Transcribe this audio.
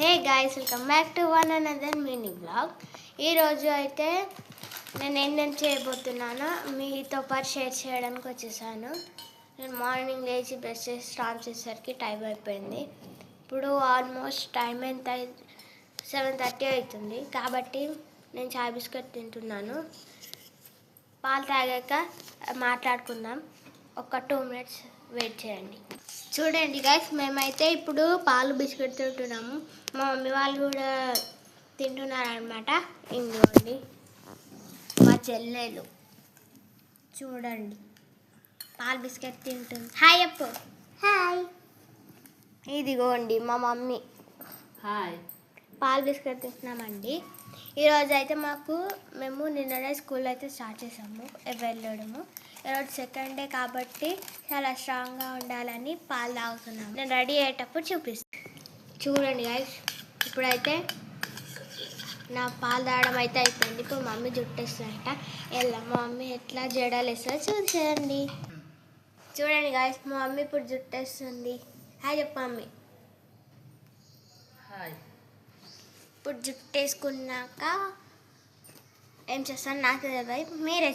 Hey guys, welcome back to one another mini blog. ఈరోజు అయితే నేను ఏంటేం చేయబోతున్నానో మీతో పాటు షేర్ చేయడానికి వచ్చేసాను. నేను మార్నింగ్ లేచి బ్రష్ చేసి స్టార్ట్ చేసేసరికి టైం అయిపోయింది. ఇప్పుడు ఆల్మోస్ట్ టైం ఎంత 7:30 అవుతుంది. కాబట్టి నేను చాయ్ బిస్కెట్ తింటున్నాను. పాలు తాగాక మాట్లాడుకుందాం. ఒక 2 minutes వెయిట్ చేయండి. చూడండి గైస్, మేమైతే ఇప్పుడు పాలు బిస్కెట్ తింటున్నాము. మా మమ్మీ వాళ్ళు కూడా తింటున్నారనమాట. ఇంకోండి మా చెల్లెలు చూడండి పాలు బిస్కెట్ తింటుంది. హాయ్ అప్పు. హాయ్. ఇదిగోండి మా మమ్మీ. హాయ్. పాలు బిస్కెట్ తింటున్నామండి. ఈరోజు అయితే మేము నిన్ననే స్కూల్ అయితే స్టార్ట్ చేసాము వెళ్ళడము. ఈరోజు సెకండ్ డే కాబట్టి చాలా స్ట్రాంగ్గా ఉండాలని పాలు తాగుతున్నాము. నేను రెడీ అయ్యేటప్పుడు చూపిస్తాను. చూడండి గైస్, ఇప్పుడైతే నా పాలు తాగడం అయితే అయిపోయింది. ఇప్పుడు మమ్మీ జుట్టేస్తుందంట. ఎలా మా మమ్మీ ఎట్లా జడలు వేస్తుందో చూసేయండి. చూడండి గైస్, మా మమ్మీ ఇప్పుడు జుట్టేస్తుంది. హాయ్ చెప్పు మమ్మీ. హాయ్. ఇప్పుడు జుట్టు వేసుకున్నాక ఏం చేస్తాను నాకు తెలియదు, మీరే